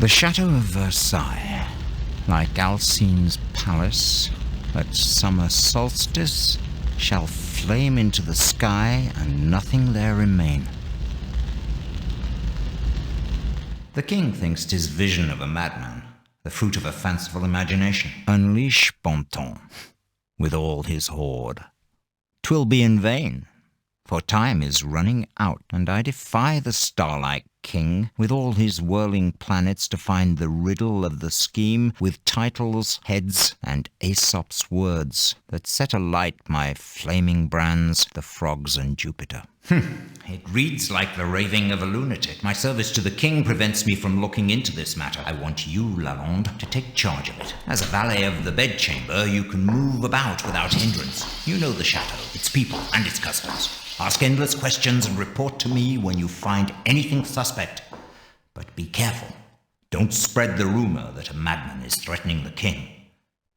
The chateau of Versailles, like Alcine's palace, at summer solstice, shall flame into the sky and nothing there remain. The king thinks 'tis vision of a madman, the fruit of a fanciful imagination. Unleash Bonton with all his horde. 'Twill be in vain, for time is running out, and I defy the star-like king with all his whirling planets to find the riddle of the scheme with titles, heads, and Aesop's words that set alight my flaming brands, the frogs and Jupiter. It reads like the raving of a lunatic. My service to the king prevents me from looking into this matter. I want you, Lalonde, to take charge of it. As a valet of the bedchamber, you can move about without hindrance. You know the chateau, its people, and its customs. Ask endless questions and report to me when you find anything suspect. But be careful. Don't spread the rumor that a madman is threatening the king.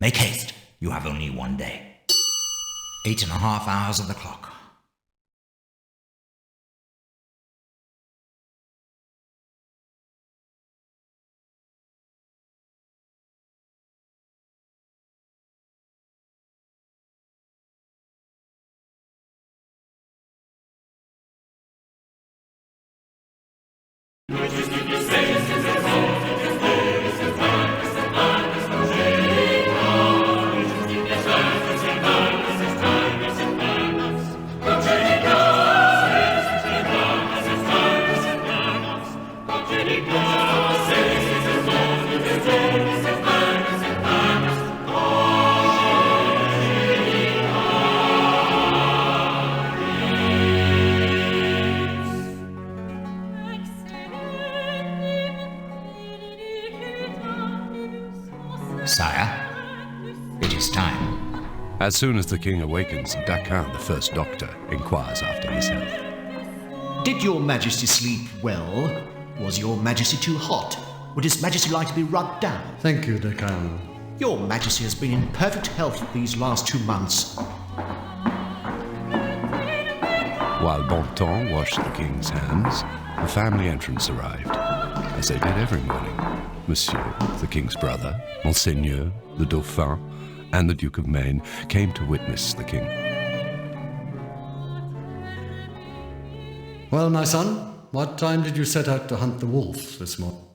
Make haste. You have only one day. 8.5 hours of the clock. Sire, it is time. As soon as the king awakens, Daquin, the first doctor, inquires after his health. Did your majesty sleep well? Was your majesty too hot? Would his majesty like to be rubbed down? Thank you, Daquin. Your majesty has been in perfect health these last 2 months. While Bonton washed the king's hands, the family entrance arrived, as they did every morning. Monsieur, the king's brother, Monseigneur, the Dauphin, and the Duke of Maine came to witness the king. Well, my son, what time did you set out to hunt the wolf this morning?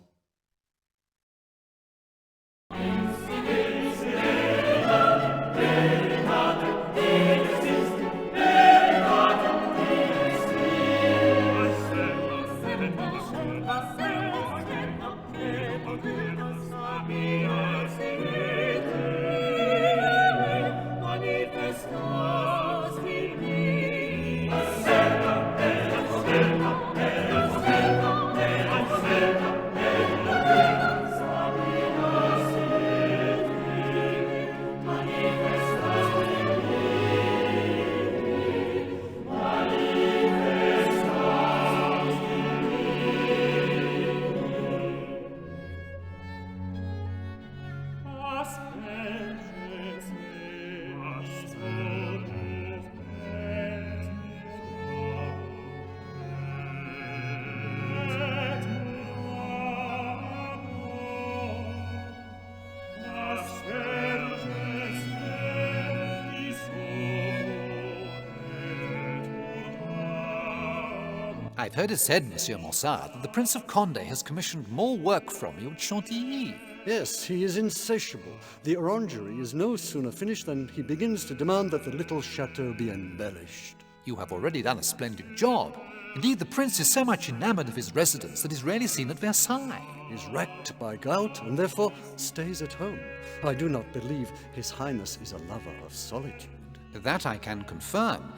I've heard it said, Monsieur Monsard, that the Prince of Condé has commissioned more work from you at Chantilly. Yes, he is insatiable. The orangery is no sooner finished than he begins to demand that the little chateau be embellished. You have already done a splendid job. Indeed, the prince is so much enamored of his residence that he's rarely seen at Versailles. He is racked by gout and therefore stays at home. I do not believe His Highness is a lover of solitude. That I can confirm.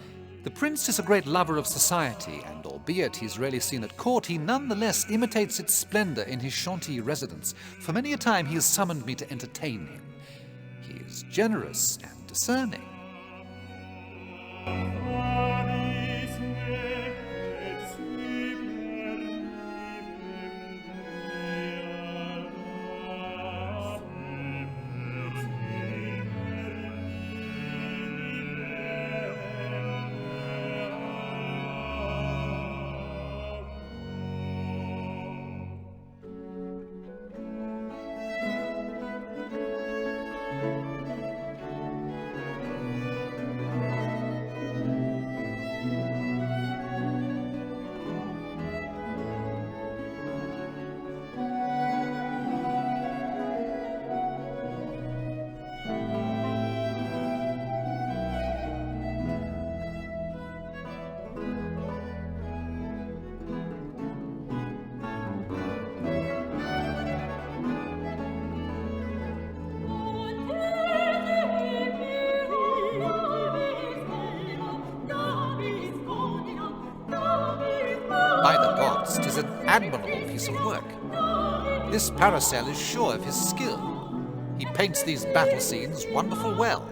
The prince is a great lover of society, and albeit he's rarely seen at court, he nonetheless imitates its splendor in his Chantilly residence, for many a time he has summoned me to entertain him. He is generous and discerning. artist is an admirable piece of work. This Paracel is sure of his skill. He paints these battle scenes wonderful well.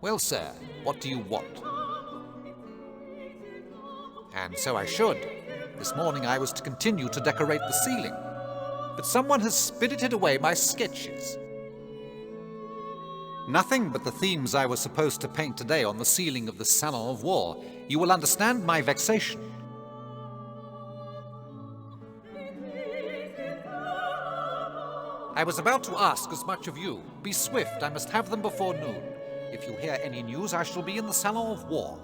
Well, sir, what do you want? And so I should. This morning I was to continue to decorate the ceiling, but someone has spirited away my sketches. Nothing but the themes I was supposed to paint today on the ceiling of the Salon of War. You will understand my vexation. I was about to ask as much of you. Be swift, I must have them before noon. If you hear any news, I shall be in the Salon of War.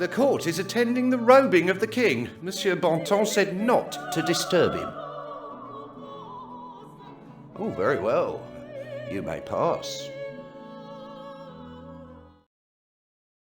The court is attending the robing of the king. Monsieur Bontemps said not to disturb him. Oh, very well. You may pass.